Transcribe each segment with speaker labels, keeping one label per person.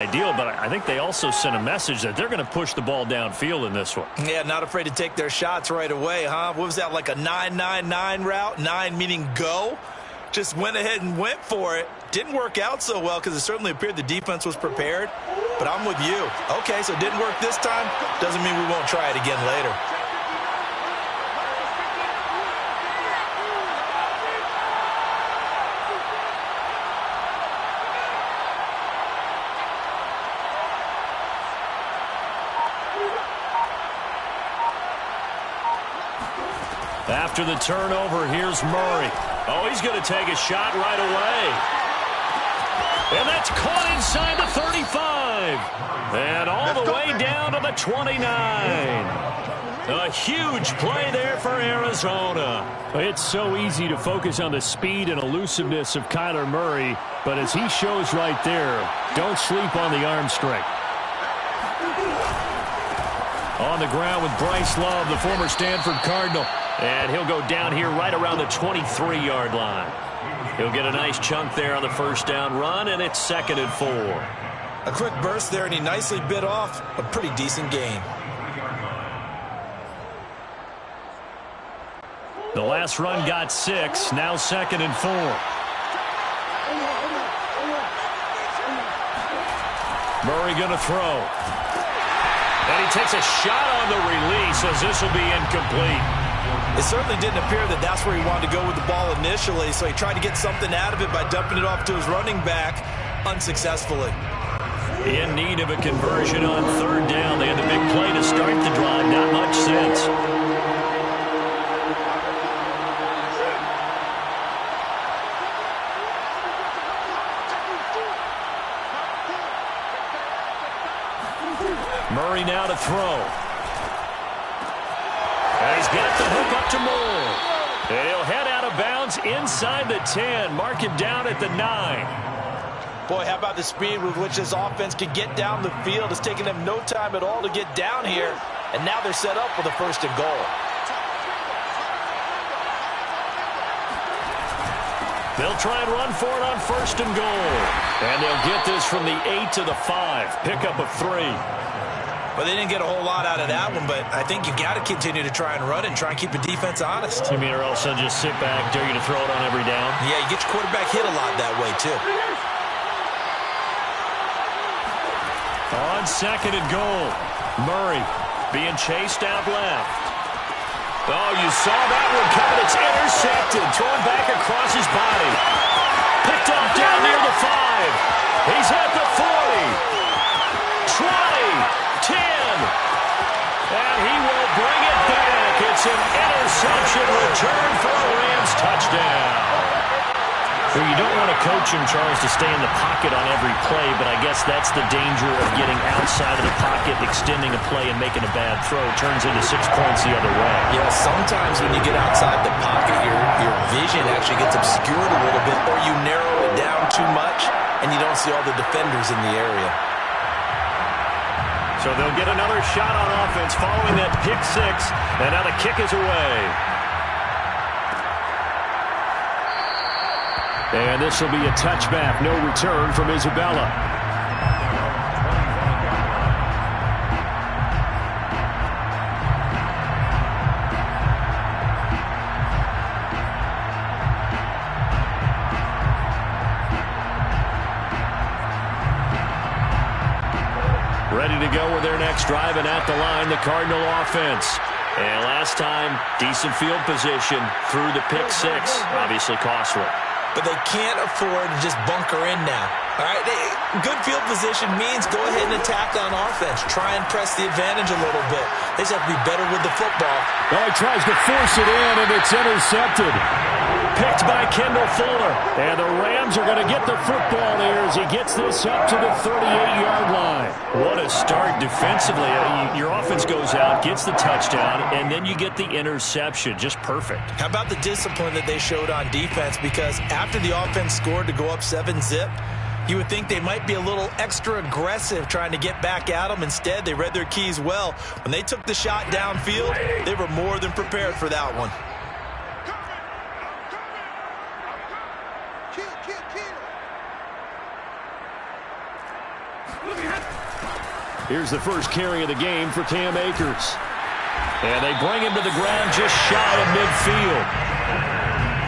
Speaker 1: ideal, but I think they also sent a message that they're going to push the ball downfield in this one.
Speaker 2: Yeah, not afraid to take their shots right away, huh? What was that, like a 9-9-9 route? 9 meaning go? Just went ahead and went for it. Didn't work out so well because it certainly appeared the defense was prepared. But I'm with you. Okay, so it didn't work this time. Doesn't mean we won't try it again later.
Speaker 1: After the turnover, here's Murray. Oh, he's going to take a shot right away. And that's caught inside the 35. And all the way down to the 29. A huge play there for Arizona. It's so easy to focus on the speed and elusiveness of Kyler Murray, but as he shows right there, don't sleep on the arm strength. On the ground with Bryce Love, the former Stanford Cardinal. And he'll go down here right around the 23-yard line. He'll get a nice chunk there on the first down run, and it's 2nd and 4.
Speaker 2: A quick burst there, and he nicely bit off a pretty decent gain.
Speaker 1: The last run got 6, now 2nd and 4. Murray going to throw. And he takes a shot on the release as this will be incomplete.
Speaker 2: It certainly didn't appear that that's where he wanted to go with the ball initially, so he tried to get something out of it by dumping it off to his running back unsuccessfully.
Speaker 1: In need of a conversion on 3rd down. They had the big play to start the drive. Not much sense. Murray now to throw. And he's got the hook up to Moore. And he'll head out of bounds inside the 10. Mark him down at the 9.
Speaker 2: Boy, how about the speed with which this offense can get down the field? It's taken them no time at all to get down here. And now they're set up with a 1st and goal.
Speaker 1: They'll try and run for it on 1st and goal. And they'll get this from the 8 to the 5. Pickup of 3.
Speaker 2: Well, they didn't get a whole lot out of that one, but I think you got to continue to try and run and try and keep the defense honest.
Speaker 1: You mean or else they'll just sit back, dare you to throw it on every down?
Speaker 2: Yeah, you get your quarterback hit a lot that way, too.
Speaker 1: On 2nd and goal, Murray being chased out left. Oh, you saw that one coming. It's intercepted. Thrown back across his body. Picked off down near the 5. He's at the 40. 20, 10, and he will bring it back. It's an interception return for a Rams touchdown. Well, you don't want to coach him, Charles, to stay in the pocket on every play, but I guess that's the danger of getting outside of the pocket, extending a play, and making a bad throw. Turns into 6 points the other way.
Speaker 2: Yeah, sometimes when you get outside the pocket, your vision actually gets obscured a little bit, or you narrow it down too much, and you don't see all the defenders in the area.
Speaker 1: So they'll get another shot on offense following that pick 6, and now the kick is away. And this will be a touchback, no return from Isabella. Ready to go with their next drive, and at the line, the Cardinal offense. And last time, decent field position through the pick 6. Obviously costly.
Speaker 2: But they can't afford to just bunker in now. All right, good field position means go ahead and attack on offense. Try and press the advantage a little bit. They just have to be better with the football.
Speaker 1: Oh, he tries to force it in, and it's intercepted. Picked by Kendall Fuller. And the Rams are going to get the football there as he gets this up to the 38-yard line. What a start defensively. Your offense goes out, gets the touchdown, and then you get the interception. Just perfect.
Speaker 2: How about the discipline that they showed on defense? Because after the offense scored to go up 7-zip, you would think they might be a little extra aggressive trying to get back at them. Instead, they read their keys well. When they took the shot downfield, they were more than prepared for that one.
Speaker 1: Here's the first carry of the game for Cam Akers. And they bring him to the ground just shy of midfield.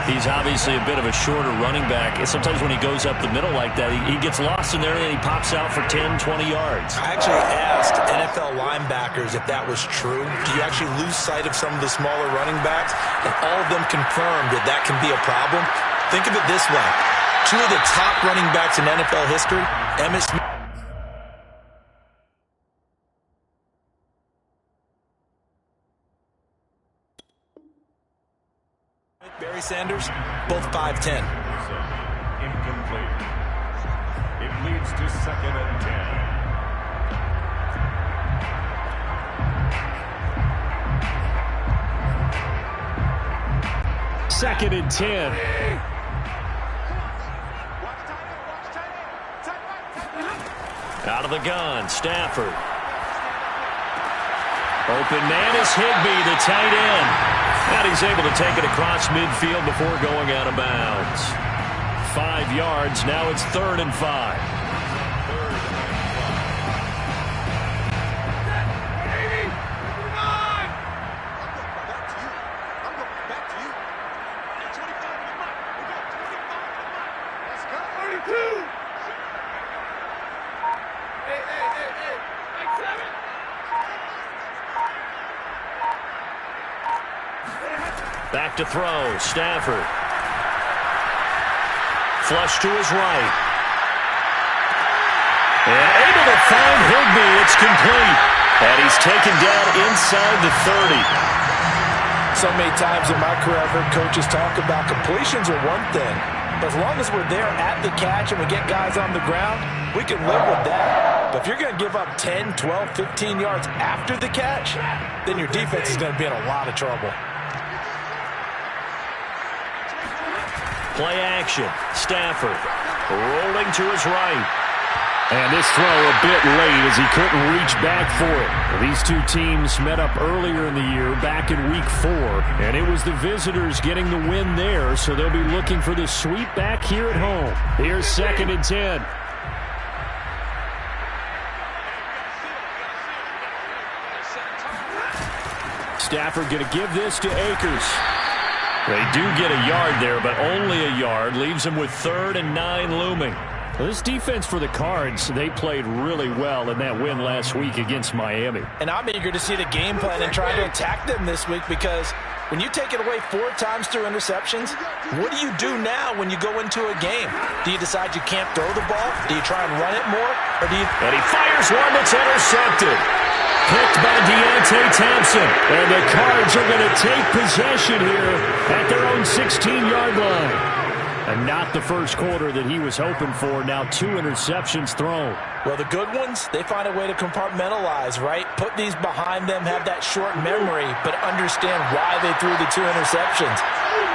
Speaker 1: He's obviously a bit of a shorter running back. And sometimes when he goes up the middle like that, he gets lost in there and then he pops out for 10, 20 yards.
Speaker 2: I actually asked NFL linebackers if that was true. Do you actually lose sight of some of the smaller running backs? And all of them confirmed that that can be a problem. Think of it this way. Two of the top running backs in NFL history, Emmitt Smith. Barry Sanders, both 5'10".
Speaker 3: Incomplete. It leads to 2nd and 10.
Speaker 1: 2nd and 10. Out of the gun, Stafford. Open man is Higbee, the tight end. And he's able to take it across midfield before going out of bounds. 5 yards. Now it's 3rd and 5. Back to throw, Stafford. Flush to his right. And able to find Higbee. It's complete. And he's taken down inside the 30.
Speaker 2: So many times in my career I've heard coaches talk about completions are one thing. But as long as we're there at the catch and we get guys on the ground, we can live with that. But if you're going to give up 10, 12, 15 yards after the catch, then your defense is going to be in a lot of trouble.
Speaker 1: Play action. Stafford rolling to his right. And this throw a bit late as he couldn't reach back for it. These two teams met up earlier in the year back in week 4. And it was the visitors getting the win there, so they'll be looking for the sweep back here at home. Here's 2nd and 10. Stafford going to give this to Akers. They do get a yard there, but only a yard. Leaves them with 3rd and 9 looming. Well, this defense for the Cards, they played really well in that win last week against Miami.
Speaker 2: And I'm eager to see the game plan and try to attack them this week because when you take it away 4 times through interceptions, what do you do now when you go into a game? Do you decide you can't throw the ball? Do you try and run it more? Or do you...
Speaker 1: And he fires one that's intercepted. Picked by Deontay Thompson. And the Cards are going to take possession here at their own 16-yard line. And not the first quarter that he was hoping for. Now 2 interceptions thrown.
Speaker 2: Well, the good ones, they find a way to compartmentalize, right? Put these behind them, have that short memory, but understand why they threw the 2 interceptions.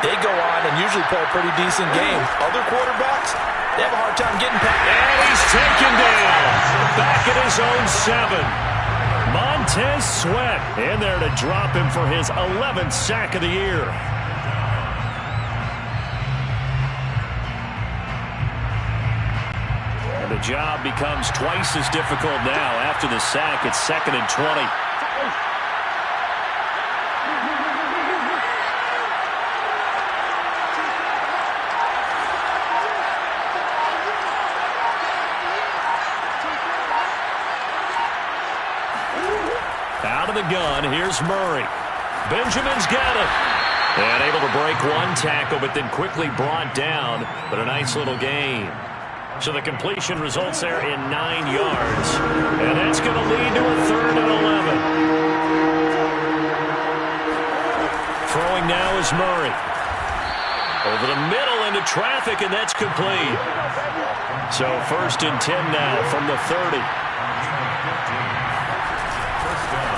Speaker 2: They go on and usually play a pretty decent game. Other quarterbacks, they have a hard time getting past.
Speaker 1: And he's taken down. Back at his own 7. Montez Sweat in there to drop him for his 11th sack of the year. And the job becomes twice as difficult now after the sack. It's 2nd and 20. Out of the gun, here's Murray. Benjamin's got it. And able to break one tackle, but then quickly brought down. But a nice little gain. So the completion results there in 9 yards. And that's going to lead to a 3rd and 11. Throwing now is Murray. Over the middle into traffic, and that's complete. So 1st and 10 now from the 30.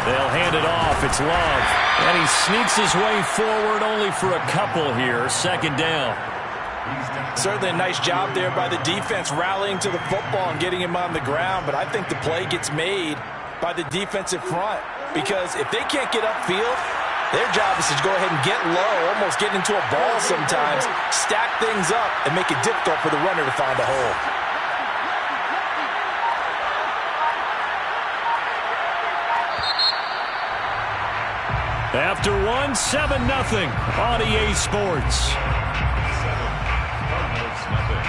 Speaker 1: They'll hand it off. It's Love. And he sneaks his way forward only for a couple here. 2nd down.
Speaker 2: Certainly a nice job there by the defense rallying to the football and getting him on the ground. But I think the play gets made by the defensive front. Because if they can't get upfield, their job is to go ahead and get low, almost get into a ball sometimes, stack things up, and make it difficult for the runner to find a hole.
Speaker 1: After one, 7-0 on EA Sports.
Speaker 3: 7, Cardinals nothing.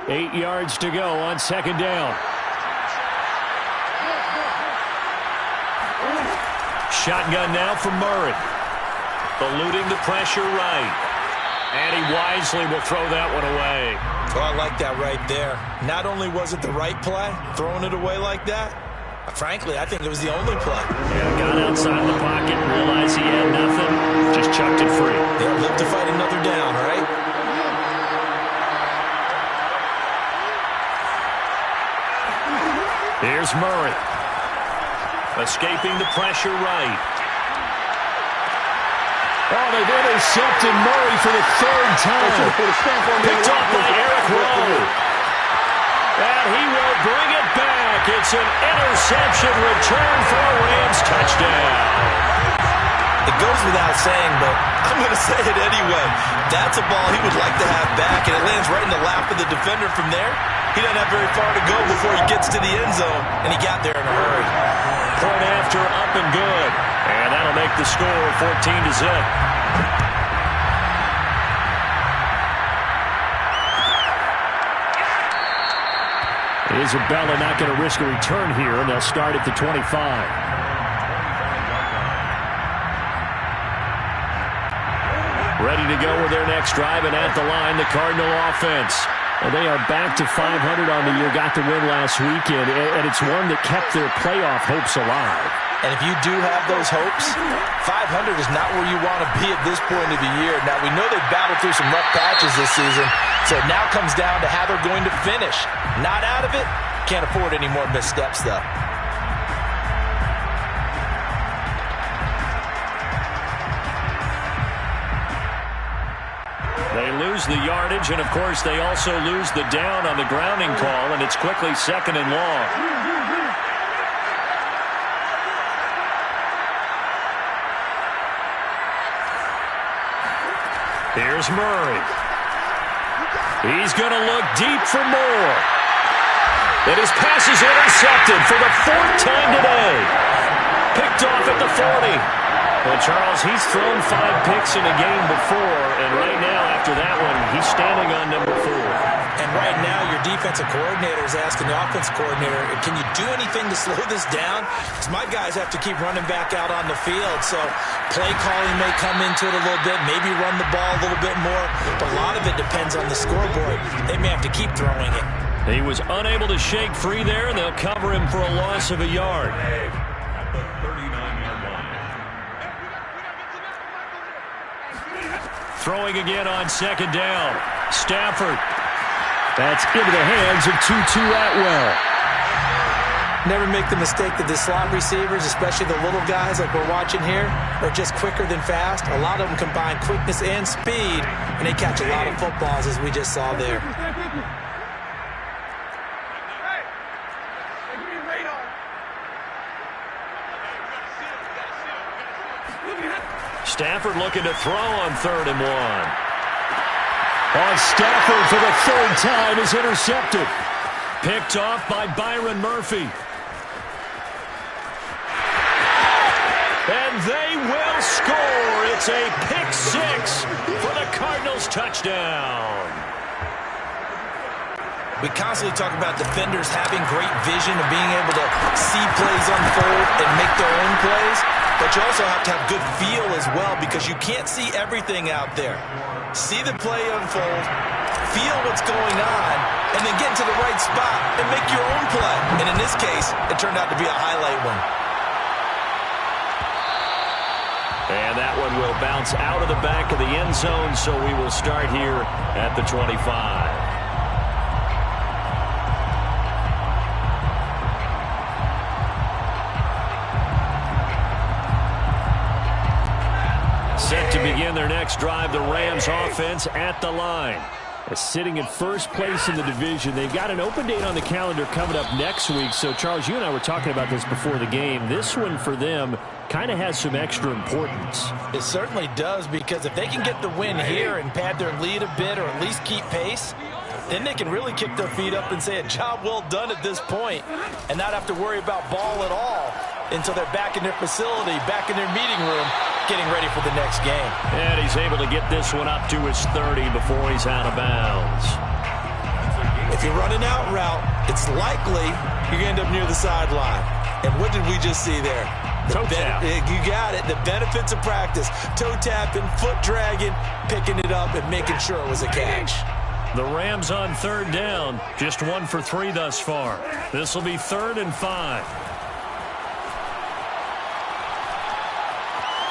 Speaker 1: Eight yards to go on second down. Shotgun now for Murray. Eluding the pressure right. And he wisely will throw that one away.
Speaker 2: Oh, I like that right there. Not only was it the right play, throwing it away like that, frankly, I think it was the only play.
Speaker 1: Yeah, got outside of the pocket, realized he had nothing, just chucked it free.
Speaker 2: Yeah, live to fight another down, right?
Speaker 1: Here's Murray. Escaping the pressure right. Oh, they've intercepted Murray for the third time. Picked off by Eric Rowe. And he will bring it back. It's an interception return for a Rams touchdown.
Speaker 2: It goes without saying, but I'm going to say it anyway. That's a ball he would like to have back, and it lands right in the lap of the defender from there. He doesn't have very far to go before he gets to the end zone, and he got there in a hurry.
Speaker 1: Point after, up and good. And that'll make the score 14-0. Isabella not going to risk a return here, and they'll start at the 25. Ready to go with their next drive, and at the line, the Cardinal offense. And they are back to 500 on the year, got the win last weekend, and it's one that kept their playoff hopes alive.
Speaker 2: And if you do have those hopes, 500 is not where you want to be at this point of the year. Now, we know they've battled through some rough patches this season, so it now comes down to how they're going to finish. Not out of it, can't afford any more missteps, though.
Speaker 1: They lose the yardage, and of course they also lose the down on the grounding call, and it's quickly second and long. Here's Murray. He's going to look deep for more. And his pass is intercepted for the fourth time today. Picked off at the 40. Well, Charles, he's thrown 5 picks in a game before, and right now, after that one, he's standing on number 4.
Speaker 2: And right now, your defensive coordinator is asking the offensive coordinator, can you do anything to slow this down? Because my guys have to keep running back out on the field, so play calling may come into it a little bit, maybe run the ball a little bit more, but a lot of it depends on the scoreboard. They may have to keep throwing it.
Speaker 1: He was unable to shake free there, and they'll cover him for a loss of a yard.
Speaker 3: At the 39-yard line.
Speaker 1: Throwing again on second down. Stafford. That's into the hands of Tutu Atwell.
Speaker 2: Never make the mistake that the slot receivers, especially the little guys like we're watching here, are just quicker than fast. A lot of them combine quickness and speed, and they catch a lot of footballs, as we just saw there.
Speaker 1: Stafford looking to throw on 3rd and 1. Stafford for the 3rd time is intercepted. Picked off by Byron Murphy. And they will score. It's a pick 6 for the Cardinals touchdown.
Speaker 2: We constantly talk about defenders having great vision and being able to see plays unfold and make their own plays. But you also have to have good feel as well, because you can't see everything out there. See the play unfold, feel what's going on, and then get into the right spot and make your own play. And in this case, it turned out to be a highlight one.
Speaker 1: And that one will bounce out of the back of the end zone, so we will start here at the 25. Set to begin their next drive, the Rams offense at the line. Sitting in first place in the division. They've got an open date on the calendar coming up next week. So, Charles, you and I were talking about this before the game. This one for them kind of has some extra importance.
Speaker 2: It certainly does, because if they can get the win here and pad their lead a bit or at least keep pace, then they can really kick their feet up and say a job well done at this point and not have to worry about ball at all until they're back in their facility, back in their meeting room, getting ready for the next game.
Speaker 1: And he's able to get this one up to his 30 before he's out of bounds.
Speaker 2: If you're running out route, it's likely you're going to end up near the sideline. And what did we just see there?
Speaker 1: Toe tap.
Speaker 2: You got it. The benefits of practice. Toe tapping, foot dragging, picking it up, and making sure it was a catch.
Speaker 1: The Rams on third down. Just 1 for 3 thus far. This will be 3rd and 5.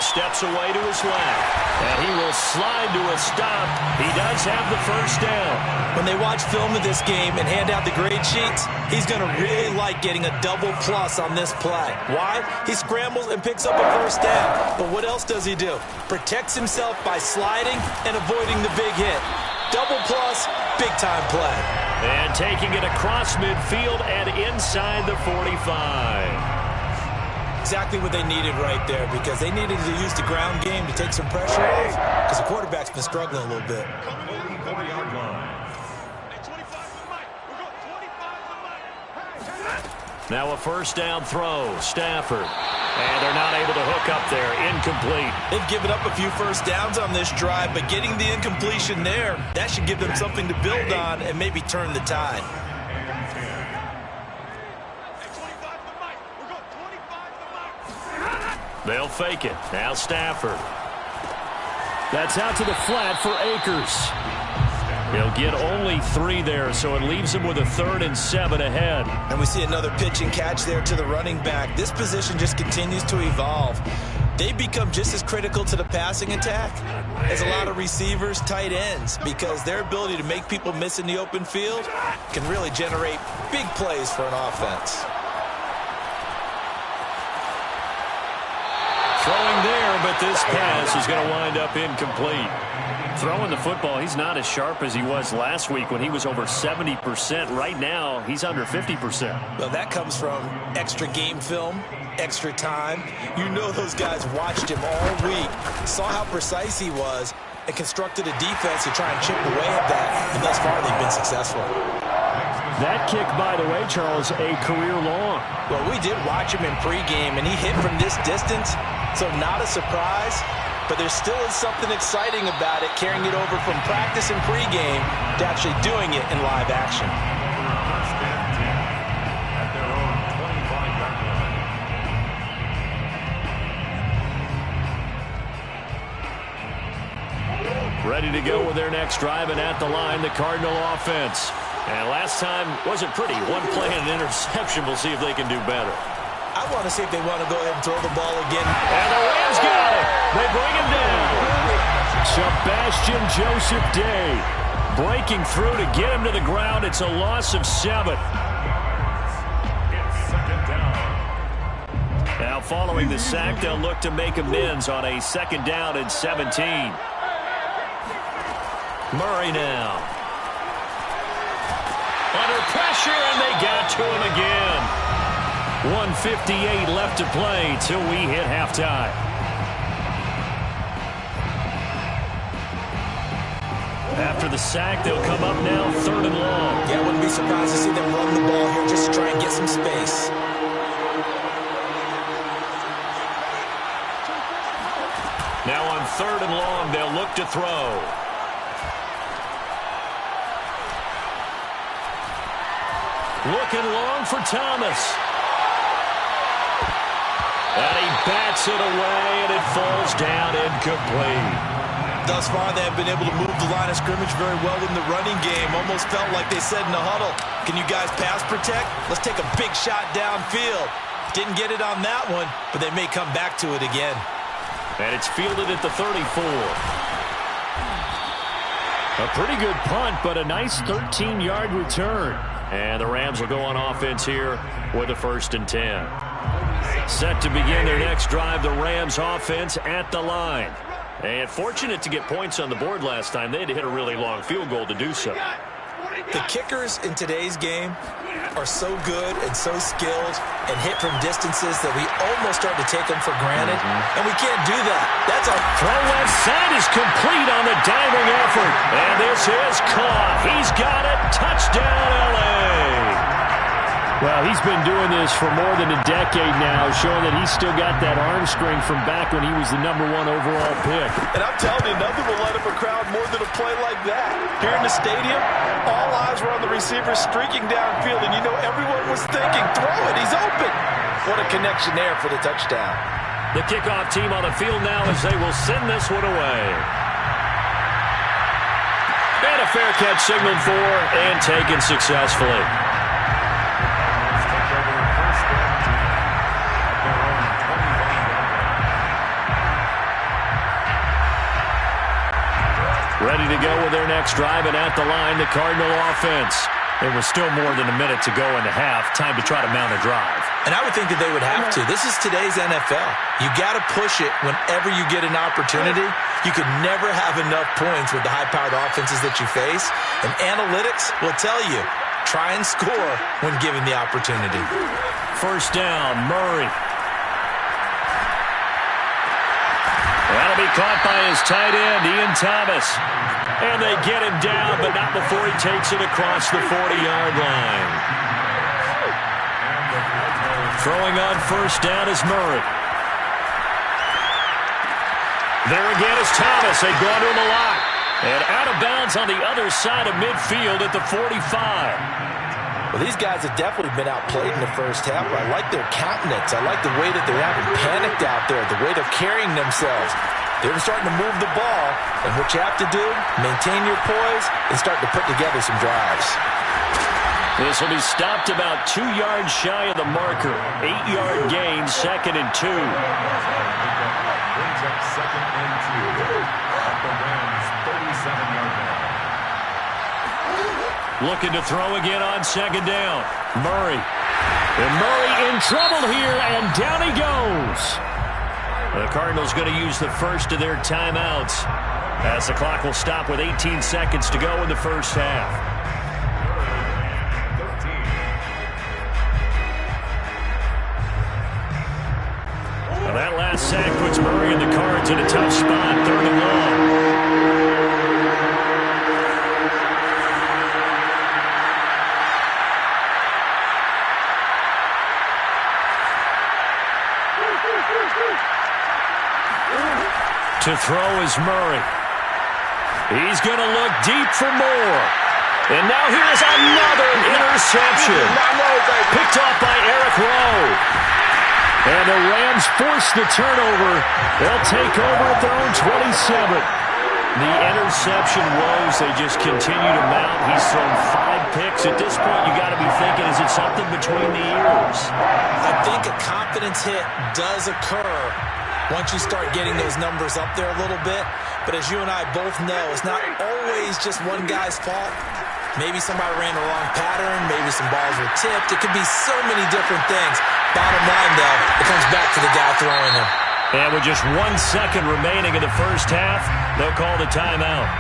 Speaker 1: Steps away to his left. And he will slide to a stop. He does have the first down.
Speaker 2: When they watch film of this game and hand out the grade sheets, he's going to really like getting a double plus on this play. Why? He scrambles and picks up a first down. But what else does he do? Protects himself by sliding and avoiding the big hit. Double plus, big-time play.
Speaker 1: And taking it across midfield and inside the 45.
Speaker 2: Exactly what they needed right there, because they needed to use the ground game to take some pressure off, because the quarterback's been struggling a little bit.
Speaker 1: Now a first down throw. Stafford. And they're not able to hook up there. Incomplete.
Speaker 2: They've given up a few first downs on this drive, but getting the incompletion there, that should give them something to build on and maybe turn the tide.
Speaker 1: They'll fake it. Now Stafford. That's out to the flat for Akers. He'll get only 3 there, so it leaves him with a 3rd and 7 ahead.
Speaker 2: And we see another pitch and catch there to the running back. This position just continues to evolve. They become just as critical to the passing attack as a lot of receivers, tight ends, because their ability to make people miss in the open field can really generate big plays for an offense.
Speaker 1: Throwing there, but this pass is going to wind up incomplete. Throwing the football, he's not as sharp as he was last week when he was over 70%. Right now, he's under 50%.
Speaker 2: Well, that comes from extra game film, extra time. You know those guys watched him all week, saw how precise he was, and constructed a defense to try and chip away at that. And thus far, they've been successful.
Speaker 1: That kick, by the way, Charles, a career long.
Speaker 2: Well, we did watch him in pregame, and he hit from this distance, so not a surprise. But there still is something exciting about it, carrying it over from practice and pregame to actually doing it in live action.
Speaker 1: Ready to go with their next drive, and at the line, the Cardinal offense. And last time wasn't pretty. 1 play and an interception. We'll see if they can do better.
Speaker 2: I want to see if they want to go ahead and throw the ball again.
Speaker 1: And the Rams got it. They bring him down. Sebastian Joseph Day breaking through to get him to the ground. It's a loss of 7. Now following the sack, they'll look to make amends on a 2nd down and 17. Murray now. Under pressure, and they got to him again. 1:58 left to play till we hit halftime. After the sack, they'll come up now 3rd and long.
Speaker 2: Yeah, I wouldn't be surprised to see them run the ball here just to try and get some space.
Speaker 1: Now on 3rd and long, they'll look to throw. Looking long for Thomas. And he bats it away, and it falls down incomplete.
Speaker 2: Thus far, they have been able to move the line of scrimmage very well in the running game. Almost felt like they said in the huddle, can you guys pass protect? Let's take a big shot downfield. Didn't get it on that one, but they may come back to it again.
Speaker 1: And it's fielded at the 34. A pretty good punt, but a nice 13-yard return. And the Rams will go on offense here with a 1st and 10. Set to begin their next drive, the Rams offense at the line. And fortunate to get points on the board last time. They had to hit a really long field goal to do so.
Speaker 2: The kickers in today's game are so good and so skilled and hit from distances that we almost start to take them for granted, and we can't do that. That's a
Speaker 1: throw left side is complete on the diving effort, and this is caught. He's got it. Touchdown, L.A. Well, he's been doing this for more than a decade now, showing that he's still got that arm strength from back when he was the #1 overall pick.
Speaker 2: And I'm telling you, nothing will let him a crowd more than a play like that. Here in the stadium, all eyes were on the receiver streaking downfield, and you know everyone was thinking, throw it, he's open. What a connection there for the touchdown.
Speaker 1: The kickoff team on the field now as they will send this one away. And a fair catch signaled for and taken successfully. Ready to go with their next drive, and at the line, the Cardinal offense. There was still more than a minute to go in the half. Time to try to mount a drive.
Speaker 2: And I would think that they would have to. This is today's NFL. You got to push it whenever you get an opportunity. You could never have enough points with the high-powered offenses that you face. And analytics will tell you, try and score when given the opportunity.
Speaker 1: First down, Murray. That'll be caught by his tight end, Ian Thomas. And they get him down, but not before he takes it across the 40-yard line. Throwing on first down is Murray. There again is Thomas. They've gone to him a lot. And out of bounds on the other side of midfield at the 45.
Speaker 2: Well, these guys have definitely been outplayed in the first half. I like their countenance. I like the way that they haven't panicked out there, the way they're carrying themselves. They're starting to move the ball, and what you have to do, maintain your poise and start to put together some drives.
Speaker 1: This will be stopped about 2 yards shy of the marker. 8-yard gain, 2nd and 2.
Speaker 3: Brings up 2nd and 2 at the Rams' 37-yard line.
Speaker 1: Looking to throw again on second down. Murray. And Murray in trouble here, and down he goes. The Cardinals going to use the first of their timeouts as the clock will stop with 18 seconds to go in the first half. Well, that last sack puts Murray and the Cards in a tough spot, 3rd and long. To throw is Murray. He's going to look deep for more. And now here's another interception. Picked off by Eric Rowe. And the Rams force the turnover. They'll take over at their own 27. The interception woes, they just continue to mount. He's thrown 5 picks. At this point, you got to be thinking, is it something between the ears?
Speaker 2: I think a confidence hit does occur once you start getting those numbers up there a little bit. But as you and I both know, it's not always just one guy's fault. Maybe somebody ran the wrong pattern. Maybe some balls were tipped. It could be so many different things. Bottom line, though, it comes back to the guy throwing them.
Speaker 1: And with just 1 second remaining in the first half, they'll call the timeout.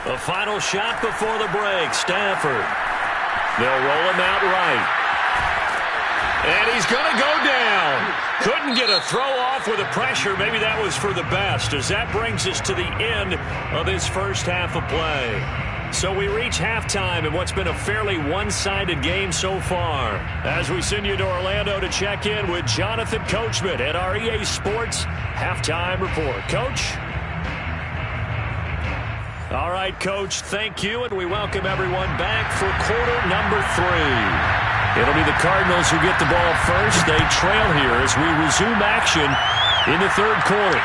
Speaker 1: The final shot before the break. Stafford. They'll roll him out right. And he's going to go down. Couldn't get a throw off with the pressure. Maybe that was for the best, as that brings us to the end of this first half of play. So we reach halftime in what's been a fairly one-sided game so far. As we send you to Orlando to check in with Jonathan Coachman at our EA Sports Halftime Report. Coach? All right, Coach, thank you, and we welcome everyone back for quarter number 3. It'll be the Cardinals who get the ball first. They trail here as we resume action in the third quarter.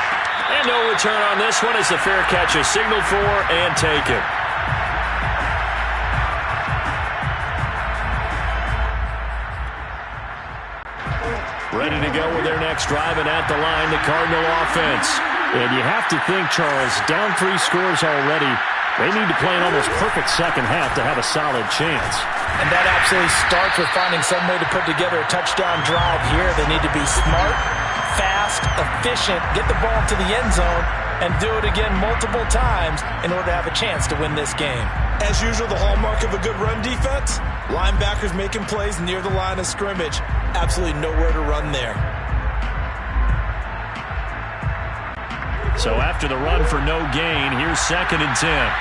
Speaker 1: And no return on this one as the fair catch is signaled for and taken. Ready to go with their next drive, and at the line, the Cardinal offense.
Speaker 4: And you have to think, Charles, down 3 scores already. They need to play an almost perfect second half to have a solid chance.
Speaker 5: And that absolutely starts with finding some way to put together a touchdown drive here. They need to be smart, fast, efficient, get the ball to the end zone, and do it again multiple times in order to have a chance to win this game.
Speaker 2: As usual, the hallmark of a good run defense, linebackers making plays near the line of scrimmage. Absolutely nowhere to run there.
Speaker 1: So after the run for no gain, here's 2nd and 10.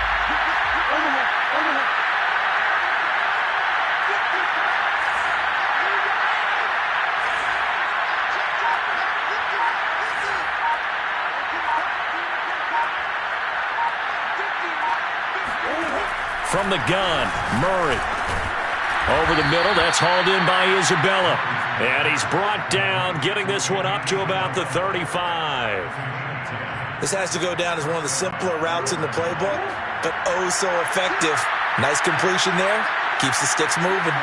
Speaker 1: From the gun, Murray. Over the middle, that's hauled in by Isabella. And he's brought down, getting this one up to about the 35.
Speaker 2: This has to go down as one of the simpler routes in the playbook, but oh so effective. Nice completion there. Keeps the sticks moving.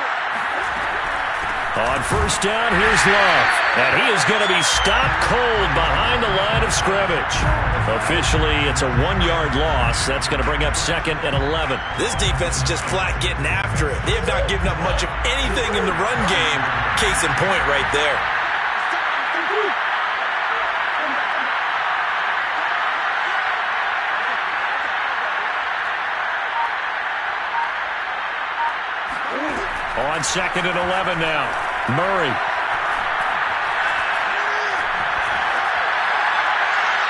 Speaker 1: On 1st down, here's Love. And he is going to be stopped cold behind the line of scrimmage. Officially, it's a 1-yard loss. That's going to bring up 2nd and 11.
Speaker 2: This defense is just flat getting after it. They have not given up much of anything in the run game. Case in point right there.
Speaker 1: On 2nd and 11 now. Murray.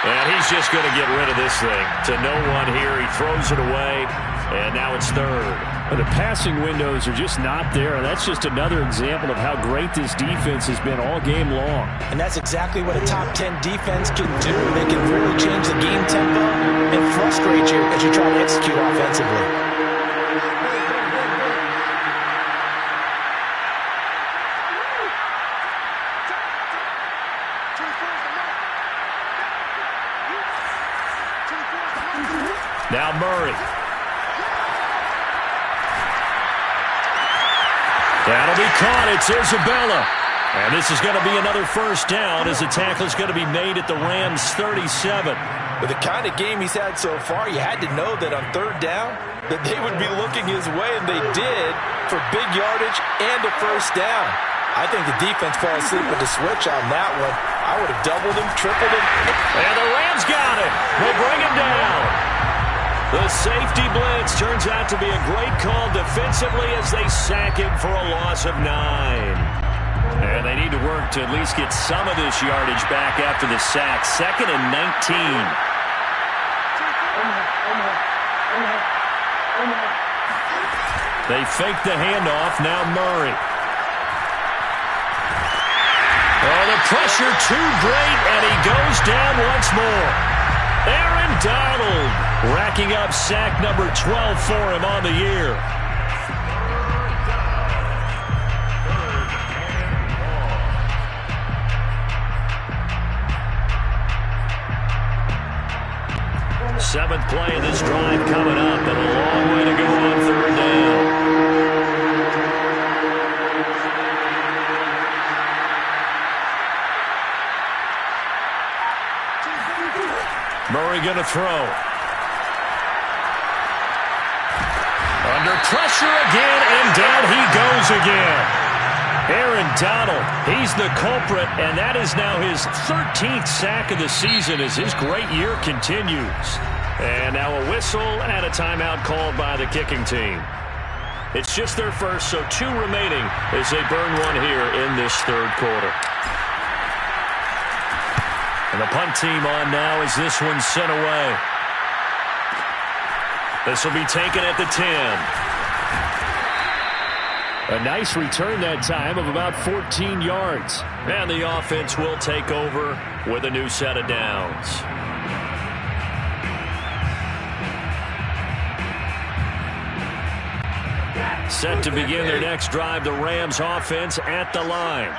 Speaker 1: And he's just going to get rid of this thing. To no one here. He throws it away. And now it's 3rd.
Speaker 4: The passing windows are just not there. And that's just another example of how great this defense has been all game long.
Speaker 5: And that's exactly what a top 10 defense can do. They can really change the game tempo and frustrate you as you try to execute offensively.
Speaker 1: Now Murray. That'll be caught. It's Isabella. And this is going to be another 1st down as the tackle is going to be made at the Rams' 37.
Speaker 2: With the kind of game he's had so far, you had to know that on 3rd down that they would be looking his way, and they did, for big yardage and a 1st down. I think the defense fell asleep with the switch on that one. I would have doubled him, tripled him.
Speaker 1: And the Rams got it. They bring him down. The safety blitz turns out to be a great call defensively as they sack him for a loss of 9. And they need to work to at least get some of this yardage back after the sack. 2nd and 19. They fake the handoff. Now Murray. Oh, the pressure too great, and he goes down once more. Aaron Donald racking up sack number 12 for him on the year. Seventh play of this drive coming up, and a long way to go on 3rd down. Murray going to throw. Under pressure again, and down he goes again. Aaron Donald, he's the culprit, and that is now his 13th sack of the season as his great year continues. And now a whistle and a timeout called by the kicking team. It's just their first, so 2 remaining as they burn one here in this 3rd quarter. And the punt team on now as this one's sent away. This will be taken at the 10.
Speaker 4: A nice return that time of about 14 yards.
Speaker 1: And the offense will take over with a new set of downs. Set to begin their next drive, the Rams offense at the line.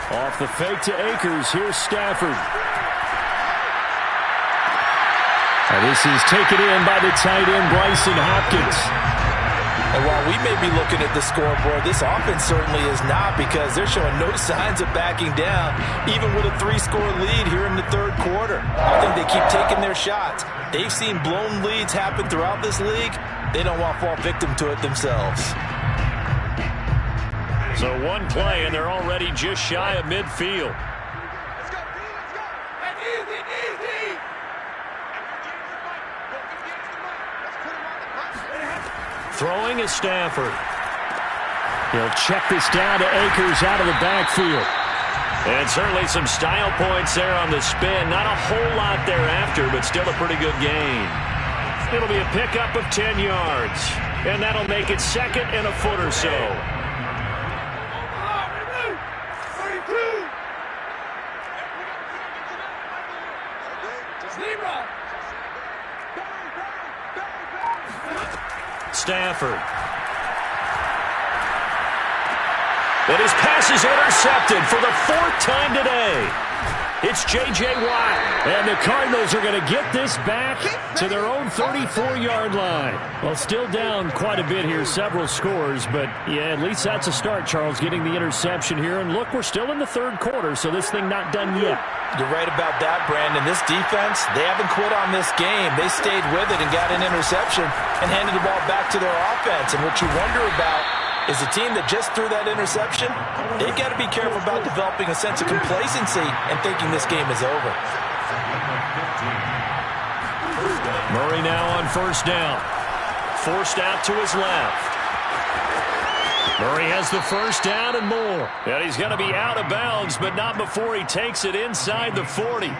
Speaker 4: Off the fake to Akers, here's Stafford. Now this is taken in by the tight end, Bryson Hopkins.
Speaker 5: And while we may be looking at the scoreboard, this offense certainly is not, because they're showing no signs of backing down, even with a 3-score lead here in the third quarter. I think they keep taking their shots. They've seen blown leads happen throughout this league. They don't want to fall victim to it themselves.
Speaker 1: So one play, and they're already just shy of midfield. Throwing is Stafford.
Speaker 4: He'll check this down to Akers out of the backfield.
Speaker 1: And certainly some style points there on the spin. Not a whole lot thereafter, but still a pretty good gain. It'll be a pickup of 10 yards. And that'll make it second and a foot or so. Stafford. But his pass is intercepted for the 4th time today. It's J.J. Watt.
Speaker 4: And the Cardinals are going to get this back to their own 34-yard line. Well, still down quite a bit here, several scores. But, yeah, at least that's a start, Charles, getting the interception here. And, look, we're still in the third quarter, so this thing not done yet.
Speaker 5: You're right about that, Brandon. This defense, they haven't quit on this game. They stayed with it and got an interception and handed the ball back to their offense. And what you wonder about is a team that just threw that interception, they've got to be careful about developing a sense of complacency and thinking this game is over.
Speaker 1: Murray now on first down. Forced out to his left. Murray has the first down and more. And he's going to be out of bounds, but not before he takes it inside the 40.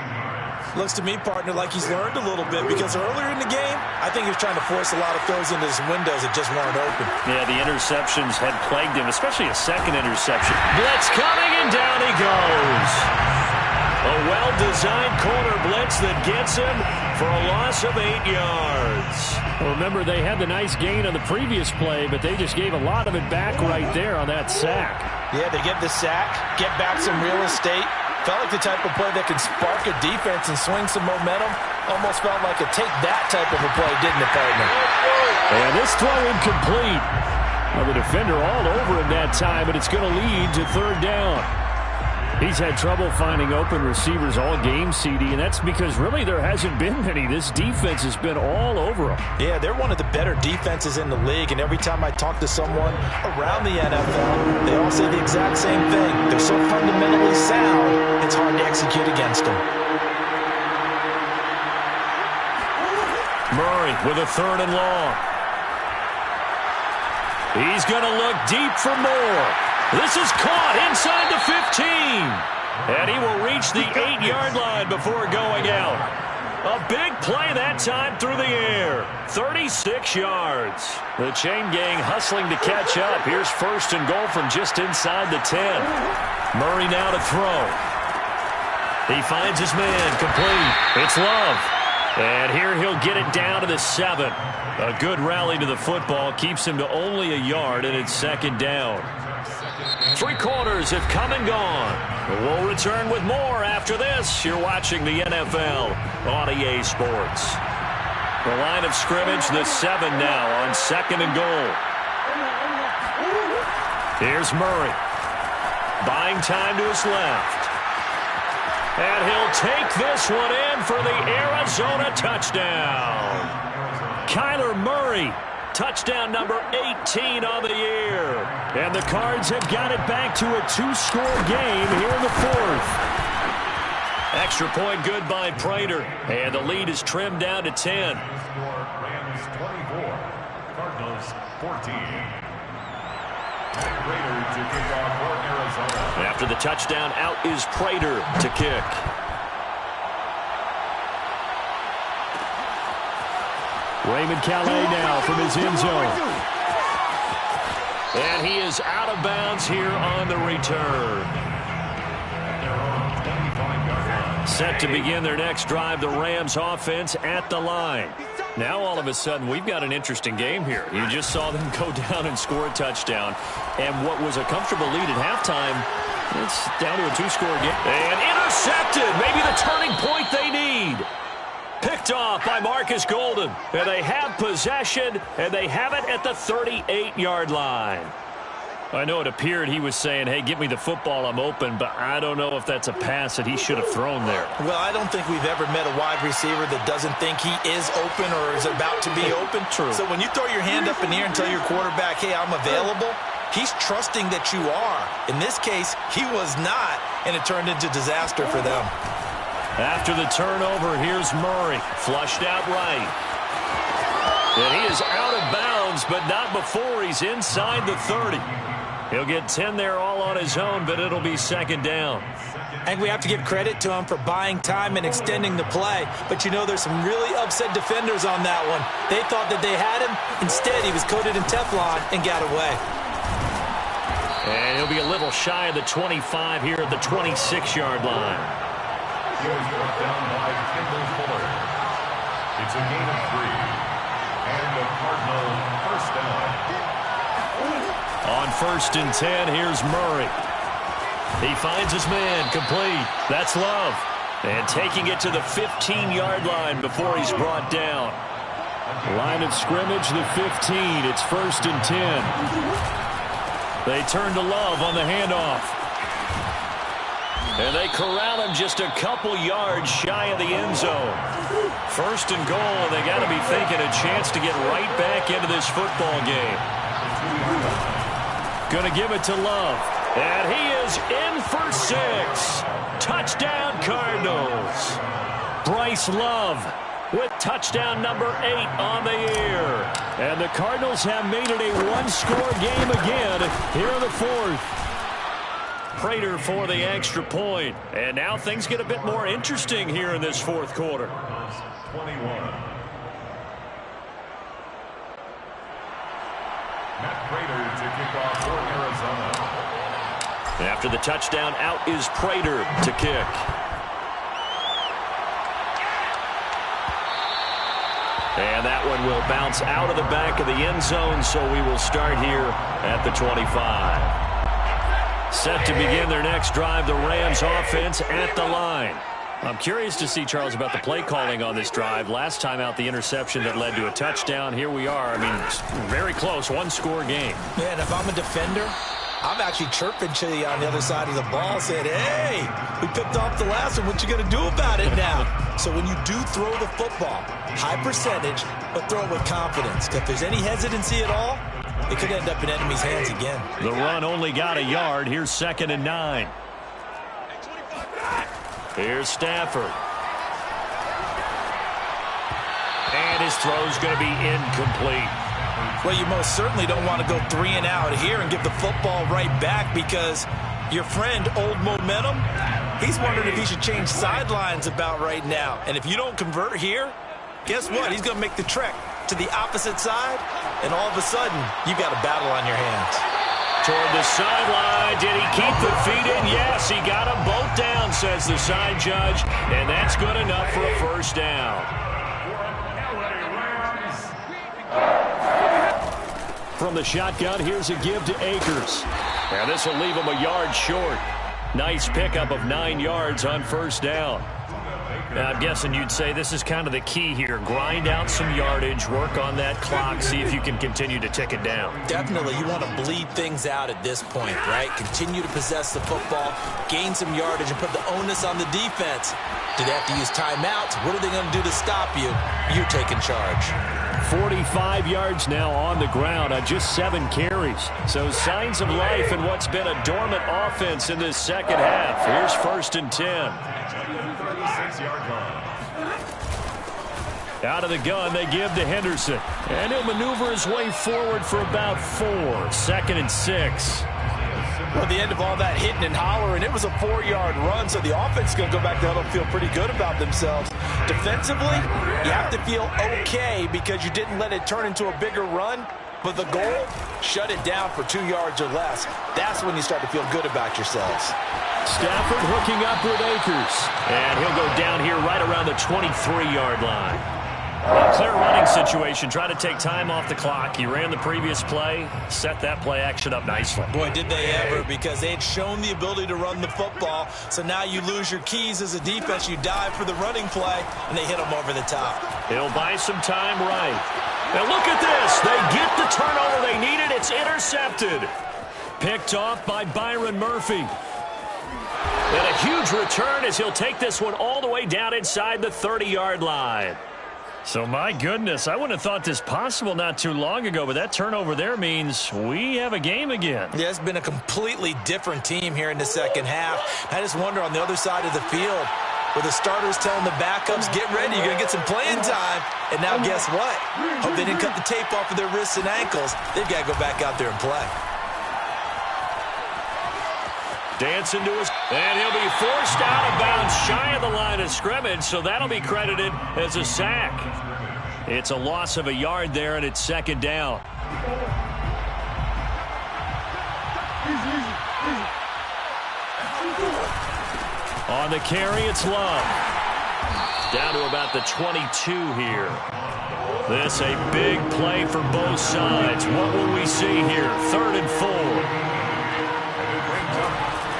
Speaker 2: Looks to me, partner, like he's learned a little bit, because earlier in the game, I think he was trying to force a lot of throws into his windows that just weren't open.
Speaker 1: Yeah, the interceptions had plagued him, especially a second interception. Blitz coming, and down he goes. A well-designed corner blitz that gets him for a loss of 8 yards.
Speaker 4: Well, remember, they had the nice gain on the previous play, but they just gave a lot of it back right there on that sack.
Speaker 5: Yeah, they get the sack, get back some real estate. Felt like the type of play that can spark a defense and swing some momentum. Almost felt like a take-that type of a play, didn't it, partner?
Speaker 4: And this throw incomplete. Well, the defender all over him that time, but it's going to lead to third down. He's had trouble finding open receivers all game, CD, and that's because really there hasn't been many. This defense has been all over him.
Speaker 5: Yeah, they're one of the better defenses in the league, and every time I talk to someone around the NFL, they all say the exact same thing. They're so fundamentally sound, it's hard to execute against them.
Speaker 1: Murray with a third and long. He's going to look deep for more. This is caught inside the 15. And he will reach the 8-yard line before going out. A big play that time through the air. 36 yards. The chain gang hustling to catch up. Here's first and goal from just inside the 10. Murray now to throw. He finds his man complete. It's Love. And here he'll get it down to the 7. A good rally to the football keeps him to only a yard, and it's second down. 3 quarters have come and gone. We'll return with more after this. You're watching the NFL on EA Sports. The line of scrimmage, the 7 now on second and goal. Here's Murray. Buying time to his left. And he'll take this one in for the Arizona touchdown. Kyler Murray. Touchdown number 18 on the year. And the Cards have got it back to a 2-score game here in the 4th. Extra point good by Prater. And the lead is trimmed down to 10.
Speaker 3: Rams 24, Cardinals 14. Prater to kick off for Arizona.
Speaker 1: After the touchdown, out is Prater to kick.
Speaker 4: Raymond Calais now from his end zone.
Speaker 1: And he is out of bounds here on the return. Set to begin their next drive, the Rams offense at the line. Now all of a sudden we've got an interesting game here. You just saw them go down and score a touchdown. And what was a comfortable lead at halftime, it's down to a 2-score game. And intercepted, maybe the turning point they need. Picked off off by Marcus Golden. And they have possession, and they have it at the 38-yard line.
Speaker 4: I know it appeared he was saying, hey, give me the football, I'm open, but I don't know if that's a pass that he should have thrown there.
Speaker 2: Well, I don't think we've ever met a wide receiver that doesn't think he is open or is about to be open.
Speaker 4: True.
Speaker 2: So when you throw your hand up in the air and tell your quarterback, hey, I'm available, he's trusting that you are. In this case, he was not, and it turned into disaster for them.
Speaker 1: After the turnover, here's Murray, flushed out right. And he is out of bounds, but not before he's inside the 30. He'll get 10 there all on his own, but it'll be second down.
Speaker 2: I think we have to give credit to him for buying time and extending the play. But, you know, there's some really upset defenders on that one. They thought that they had him. Instead, he was coated in Teflon and got away.
Speaker 1: And he'll be a little shy of the 25 here at the 26-yard line.
Speaker 3: He was brought down by Kendall Fuller. It's a gain of 3. And the Cardinal first down.
Speaker 1: On 1st and 10, here's Murray. He finds his man, complete. That's Love. And taking it to the 15-yard line before he's brought down.
Speaker 4: Line of scrimmage, the 15. It's 1st and 10.
Speaker 1: They turn to Love on the handoff. And they corral him just a couple yards shy of the end zone. 1st and goal, and they got to be thinking a chance to get right back into this football game. Going to give it to Love. And he is in for 6. Touchdown, Cardinals. Bryce Love with touchdown number 8 on the year.
Speaker 4: And the Cardinals have made it a one-score game again here in the 4th.
Speaker 1: Prater for the extra point. And now things get a bit more interesting here in this 4th quarter.
Speaker 3: 21. Matt Prater to kick off for Arizona.
Speaker 1: After the touchdown, out is Prater to kick. And that one will bounce out of the back of the end zone, so we will start here at the 25. Set to begin their next drive, the Rams offense at the line. I'm curious to see, Charles, about the play calling on this drive. Last time out, the interception that led to a touchdown. Here we are. I mean, it's very close, one-score game.
Speaker 2: Yeah, and if I'm a defender, I'm actually chirping to you on the other side of the ball, saying, hey, we picked off the last one. What you going to do about it now? So when you do throw the football, high percentage, but throw it with confidence. Because if there's any hesitancy at all, it could end up in enemy's hands again.
Speaker 1: The run only got a yard. Here's 2nd and 9. Here's Stafford. And his throw's going to be incomplete.
Speaker 2: Well, you most certainly don't want to go 3 and out here and give the football right back, because your friend, Old Momentum, he's wondering if he should change sidelines about right now. And if you don't convert here, guess what? He's going to make the trek to the opposite side, and all of a sudden, you've got a battle on your hands.
Speaker 1: Toward the sideline. Did he keep the feet in? Yes, he got them both down, says the side judge, and that's good enough for a first down.
Speaker 4: From the shotgun, here's a give to Akers.
Speaker 1: Now this will leave him a yard short. Nice pickup of 9 yards on first down. Now, I'm guessing you'd say this is kind of the key here. Grind out some yardage, work on that clock, see if you can continue to tick it down.
Speaker 2: Definitely, you want to bleed things out at this point, right? Continue to possess the football, gain some yardage, and put the onus on the defense. Do they have to use timeouts? What are they going to do to stop you? You're taking charge.
Speaker 4: 45 yards now on the ground on just 7 carries. So signs of life in what's been a dormant offense in this second half.
Speaker 1: Here's 1st and 10.
Speaker 4: Out of the gun, they give to Henderson. And he'll maneuver his way forward for about 4. 2nd and 6.
Speaker 5: Well, at the end of all that hitting and hollering, it was a 4-yard run, so the offense is going to go back to huddle and feel pretty good about themselves. Defensively, you have to feel okay because you didn't let it turn into a bigger run, but the goal, shut it down for 2 yards or less. That's when you start to feel good about yourselves.
Speaker 4: Stafford hooking up with Akers.
Speaker 1: And he'll go down here right around the 23-yard line.
Speaker 4: A clear running situation. Try to take time off the clock. He ran the previous play, set that play action up nicely.
Speaker 2: Boy, did they ever, because they had shown the ability to run the football. So now you lose your keys as a defense. You dive for the running play, and they hit them over the top.
Speaker 4: He'll buy some time right. Now look at this. They get the turnover they needed. It's intercepted. Picked off by Byron Murphy. And a huge return as he'll take this one all the way down inside the 30-yard line. So, my goodness, I wouldn't have thought this possible not too long ago, but that turnover there means we have a game again.
Speaker 2: Yeah, it's been a completely different team here in the second half. I just wonder on the other side of the field, where the starters telling the backups, get ready, you're going to get some playing time. And now guess what? Hope they didn't cut the tape off of their wrists and ankles. They've got to go back out there and play.
Speaker 4: Dancing to his, and he'll be forced out of bounds shy of the line of scrimmage, so that'll be credited as a sack. It's a loss of a yard there, and it's second down. On the carry, it's Love. Down to about the 22 here. This a big play for both sides. What will we see here? 3rd and 4.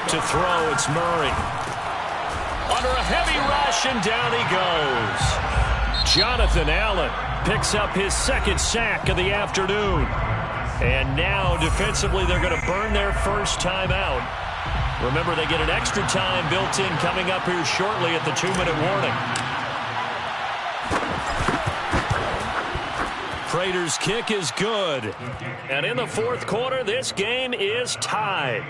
Speaker 4: To throw, it's Murray. Under a heavy rush, and down he goes. Jonathan Allen picks up his second sack of the afternoon. And now, defensively, they're going to burn their first time out. Remember, they get an extra time built in coming up here shortly at the 2-minute warning. Prater's kick is good. And in the fourth quarter, this game is tied.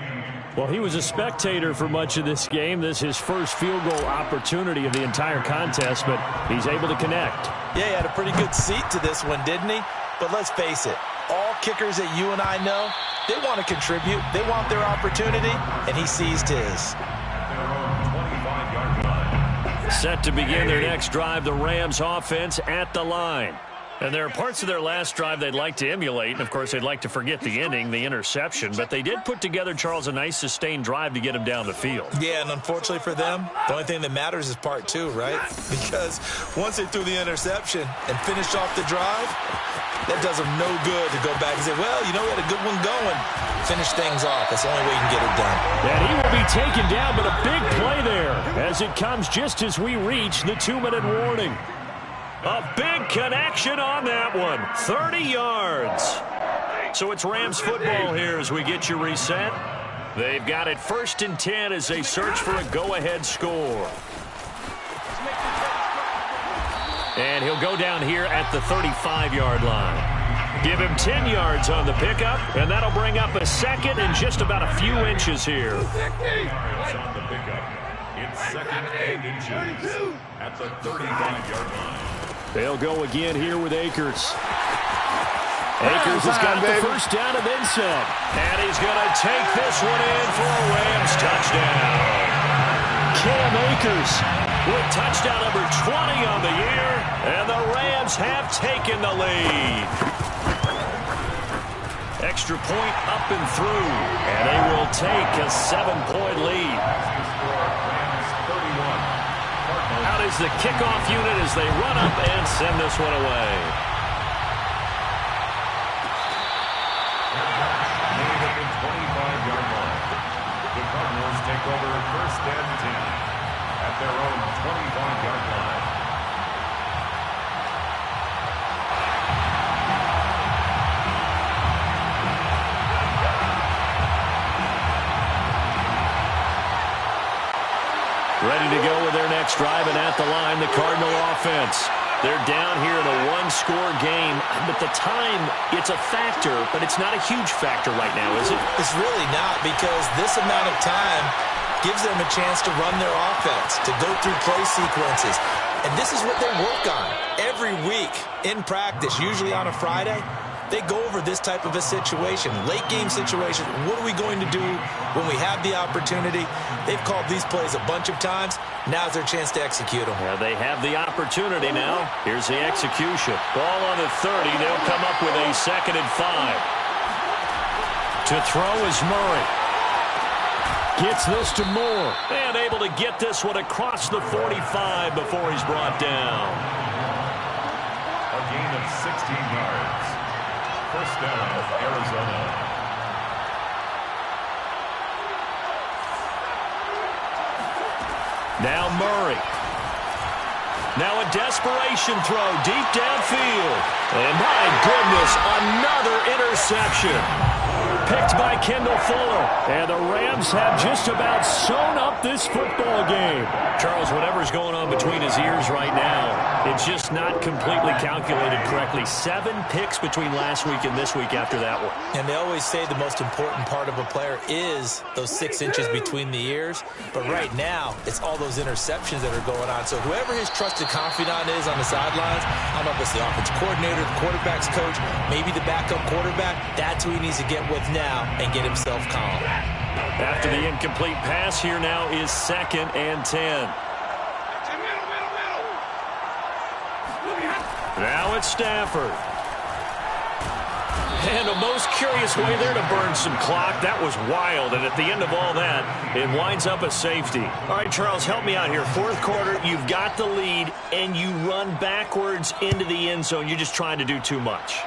Speaker 4: Well, he was a spectator for much of this game. This is his first field goal opportunity of the entire contest, but he's able to connect.
Speaker 2: Yeah, he had a pretty good seat to this one, didn't he? But let's face it, all kickers that you and I know, they want to contribute. They want their opportunity, and he seized his.
Speaker 4: Set to begin their next drive, the Rams offense at the line. And there are parts of their last drive they'd like to emulate. And, of course, they'd like to forget the ending, the interception. But they did put together, Charles, a nice sustained drive to get him down the field.
Speaker 2: Yeah, and unfortunately for them, the only thing that matters is part 2, right? Because once they threw the interception and finished off the drive, that does them no good to go back and say, well, you know, we had a good one going. Finish things off. That's the only way you can get it done.
Speaker 4: And he will be taken down, but a big play there as it comes just as we reach the 2-minute warning. A big connection on that one. 30 yards. So it's Rams football here as we get you reset. They've got it 1st and 10 as they search for a go-ahead score. And he'll go down here at the 35-yard line. Give him 10 yards on the pickup, and that'll bring up a second and just about a few inches here.
Speaker 3: On the pickup, it's 2nd and inches at the 35-yard line.
Speaker 4: They'll go again here with Akers. Akers has got the first down and then some. And he's going to take this one in for a Rams touchdown. Cam Akers with touchdown number 20 on the year. And the Rams have taken the lead. Extra point up and through. And they will take a 7-point lead. Out is the kickoff unit as they run up and send this one away.
Speaker 3: At the 25-yard line, the Cardinals take over 1st and 10 at their own 25-yard line.
Speaker 4: Ready to go with their next drive, and at the line, the Cardinal offense. They're down here in a one-score game, but the time, it's a factor, but it's not a huge factor right now, is it?
Speaker 2: It's really not, because this amount of time gives them a chance to run their offense, to go through play sequences. And this is what they work on every week in practice, usually on a Friday. They go over this type of a situation, late game situation. What are we going to do when we have the opportunity? They've called these plays a bunch of times. Now's their chance to execute them.
Speaker 4: Yeah, they have the opportunity now. Here's the execution. Ball on the 30. They'll come up with a 2nd and 5. To throw is Murray. Gets this to Moore. And able to get this one across the 45 before he's brought down.
Speaker 3: gain of 16 yards. First down, Arizona.
Speaker 1: Now Murray. Now a desperation throw deep downfield. And my goodness, another interception. Picked by Kendall Fuller. And the Rams have just about sewn up this football game. Charles, whatever's going on between his ears right now, it's just not completely calculated correctly. 7 picks between last week and this week after that one.
Speaker 2: And they always say the most important part of a player is those 6 inches between the ears. But right now, it's all those interceptions that are going on. So whoever his trusted confidant is on the sidelines, I don't know if it's the offensive coordinator, the quarterback's coach, maybe the backup quarterback, that's who he needs to get with now and get himself calm.
Speaker 1: After the incomplete pass, here now is 2nd and 10. Now it's Stafford. And a most curious way there to burn some clock. That was wild, and at the end of all that, it winds up a safety. All right, Charles, help me out here. 4th quarter, you've got the lead, and you run backwards into the end zone. You're just trying to do too much.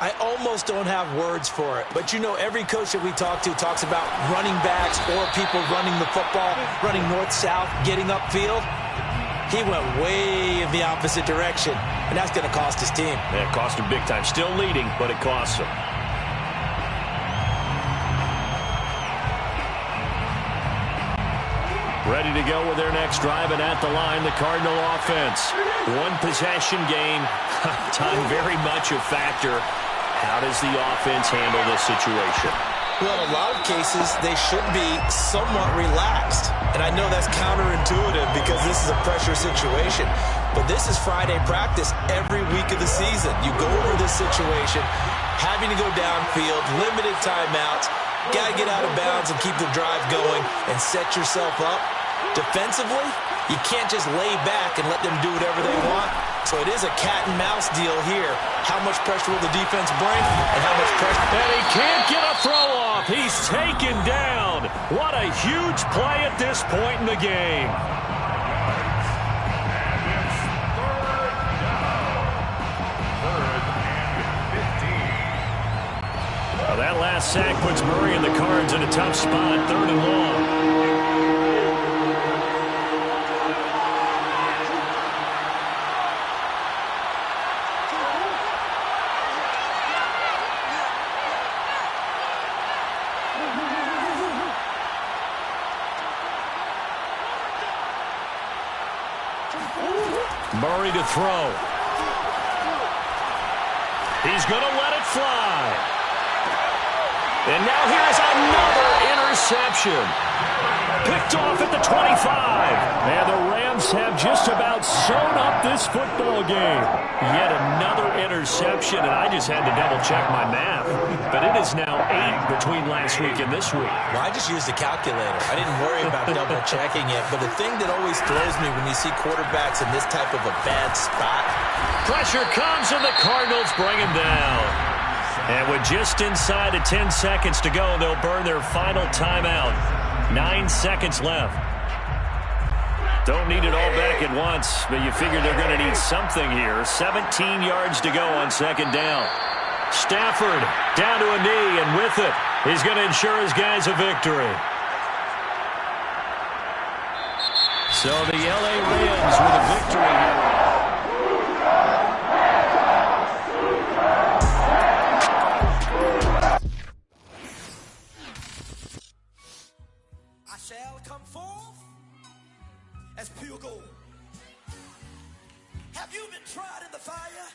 Speaker 2: I almost don't have words for it. But, you know, every coach that we talk to talks about running backs or people running the football, running north-south, getting upfield. He went way in the opposite direction, and that's going to cost his team.
Speaker 1: Yeah, it cost him big time. Still leading, but it costs him. Ready to go with their next drive, and at the line, the Cardinal offense. 1 possession game. Time very much a factor. How does the offense handle this situation?
Speaker 2: Well, in a lot of cases, they should be somewhat relaxed. And I know that's counterintuitive because this is a pressure situation. But this is Friday practice every week of the season. You go over this situation, having to go downfield, limited timeouts, got to get out of bounds and keep the drive going and set yourself up. Defensively, you can't just lay back and let them do whatever they want. So it is a cat and mouse deal here. How much pressure will the defense bring and how much pressure?
Speaker 1: And he can't get a throw off. He's taken down. What a huge play at this point in the game.
Speaker 3: And it's 3rd down. 3rd and 15.
Speaker 1: Well, that last sack puts Murray and the Cards in a tough spot. 3rd and long. Murray to throw. He's going to let it fly. And now here's another interception. Picked off at the 25. And the Rams have just about sewn up this football game. Yet another interception, and I just had to double-check my math. But it is now 8 between last week and this week.
Speaker 2: Well, I just used the calculator. I didn't worry about double-checking it. But the thing that always throws me when you see quarterbacks in this type of a bad spot.
Speaker 1: Pressure comes, and the Cardinals bring him down. And with just inside of 10 seconds to go, they'll burn their final timeout. 9 seconds left. Don't need it all back at once, but you figure they're going to need something here. 17 yards to go on 2nd down. Stafford down to a knee, and with it, he's going to ensure his guys a victory. So the LA Rams with a victory here.